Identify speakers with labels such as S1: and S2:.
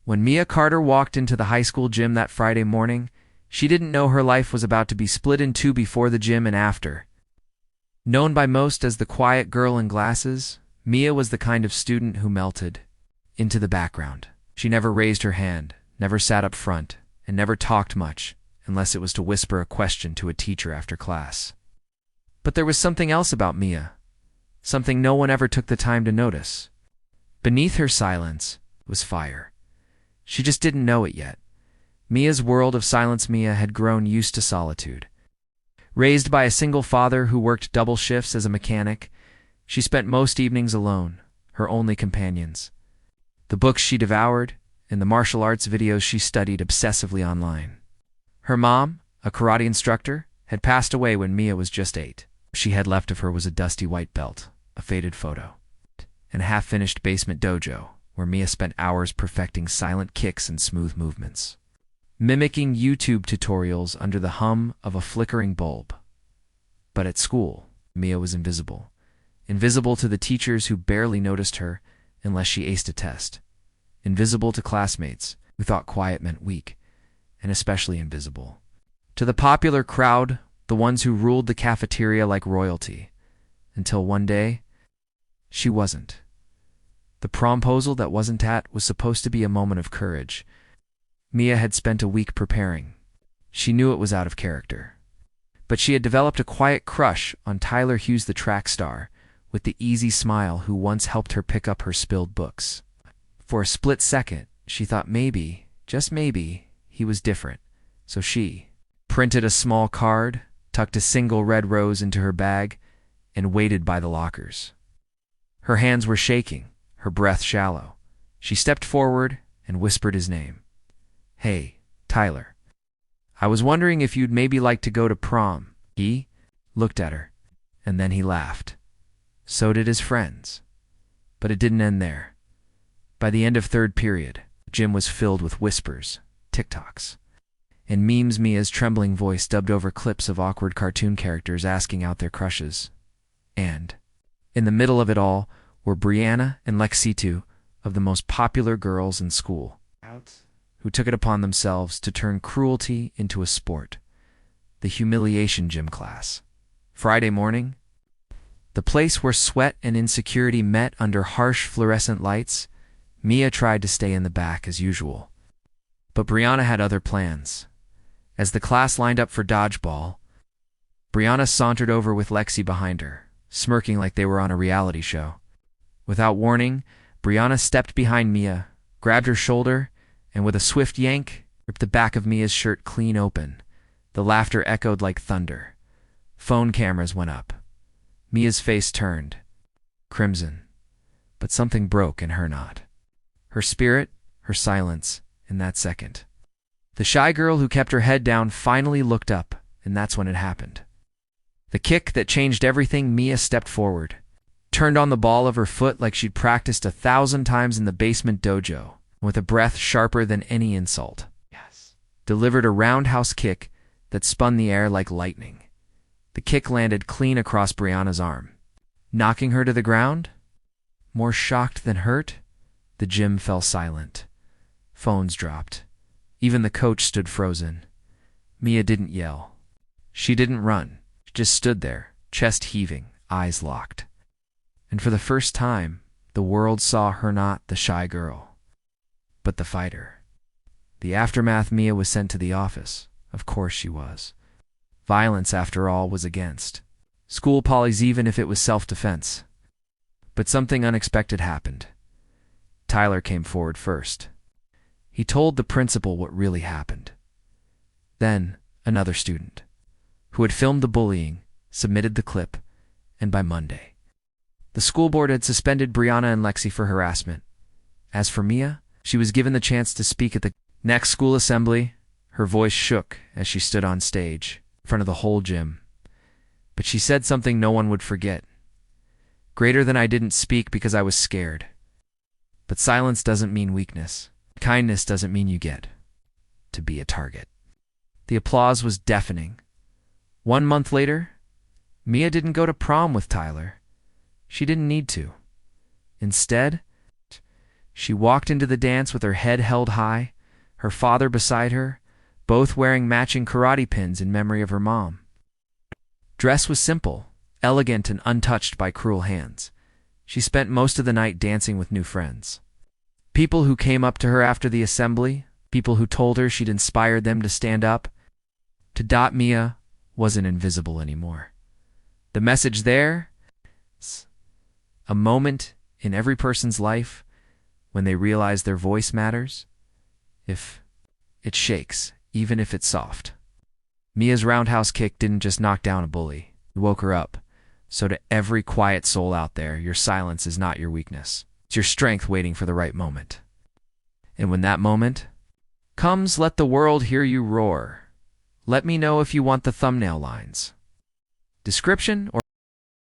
S1: When Mia Carter walked into the high school gym that Friday morning, she didn't know her life was about to be split in two before the gym and after. Known by most as the quiet girl in glasses, Mia was the kind of student who melted into the background. She never raised her hand, never sat up front, and never talked much, unless it was to whisper a question to a teacher after class. But there was something else about Mia, something no one ever took the time to notice. Beneath her silence was fire. She just didn't know it yet. Mia's world of silence. Mia had grown used to solitude. Raised by a single father who worked double shifts as a mechanic, she spent most evenings alone, her only companions. The books she devoured and the martial arts videos she studied obsessively online. Her mom, a karate instructor, had passed away when Mia was just 8. What she had left of her was a dusty white belt, a faded photo, and a half-finished basement dojo where Mia spent hours perfecting silent kicks and smooth movements, mimicking YouTube tutorials under the hum of a flickering bulb. But at school, Mia was invisible. Invisible to the teachers who barely noticed her unless she aced a test. Invisible to classmates who thought quiet meant weak, and especially invisible to the popular crowd, the ones who ruled the cafeteria like royalty. Until one day, she wasn't. The promposal that wasn't at was supposed to be a moment of courage. Mia had spent a week preparing. She knew it was out of character. But she had developed a quiet crush on Tyler Hughes, the track star, with the easy smile who once helped her pick up her spilled books. For a split second, she thought maybe, just maybe, he was different. So she printed a small card, tucked a single red rose into her bag, and waited by the lockers. Her hands were shaking, her breath shallow. She stepped forward and whispered his name. "Hey, Tyler. I was wondering if you'd maybe like to go to prom." He looked at her, and then he laughed. So did his friends. But it didn't end there. By the end of third period, the gym was filled with whispers, TikToks, and memes. Mia's trembling voice dubbed over clips of awkward cartoon characters asking out their crushes. And in the middle of it all were Brianna and Lexi, two of the most popular girls in school, who took it upon themselves to turn cruelty into a sport. The humiliation gym class. Friday morning, the place where sweat and insecurity met under harsh fluorescent lights. Mia tried to stay in the back as usual. But Brianna had other plans. As the class lined up for dodgeball, Brianna sauntered over with Lexi behind her, smirking like they were on a reality show. Without warning, Brianna stepped behind Mia, grabbed her shoulder, and with a swift yank, ripped the back of Mia's shirt clean open. The laughter echoed like thunder. Phone cameras went up. Mia's face turned crimson, but something broke in her not. Her spirit, her silence, in that second. The shy girl who kept her head down finally looked up, and that's when it happened. The kick that changed everything. Mia stepped forward, turned on the ball of her foot like she'd practiced 1,000 times in the basement dojo, with a breath sharper than any insult. Yes. Delivered a roundhouse kick that spun the air like lightning. The kick landed clean across Brianna's arm, knocking her to the ground. More shocked than hurt, the gym fell silent. Phones dropped. Even the coach stood frozen. Mia didn't yell. She didn't run. She just stood there, chest heaving, eyes locked. And for the first time, the world saw her not the shy girl, but the fighter. The aftermath. Mia was sent to the office. Of course she was. Violence, after all, was against school policies, even if it was self-defense. But something unexpected happened. Tyler came forward first. He told the principal what really happened. Then, another student, who had filmed the bullying, submitted the clip, and by Monday, the school board had suspended Brianna and Lexi for harassment. As for Mia, she was given the chance to speak at the next school assembly. Her voice shook as she stood on stage, in front of the whole gym. But she said something no one would forget. Greater than I didn't speak because I was scared. But silence doesn't mean weakness. Kindness doesn't mean you get to be a target. The applause was deafening. 1 month later, Mia didn't go to prom with Tyler. She didn't need to. Instead, She walked into the dance with her head held high, her father beside her, both wearing matching karate pins in memory of her mom. Dress was simple, elegant, and untouched by cruel hands. She spent most of the night dancing with new friends. People who came up to her after the assembly, people who told her she'd inspired them to stand up. To Mia wasn't invisible anymore. The message there? A moment in every person's life when they realize their voice matters. If it shakes, even if it's soft. Mia's roundhouse kick didn't just knock down a bully. It woke her up. So to every quiet soul out there, your silence is not your weakness. It's your strength waiting for the right moment. And when that moment comes, let the world hear you roar. Let me know if you want the thumbnail lines, description, or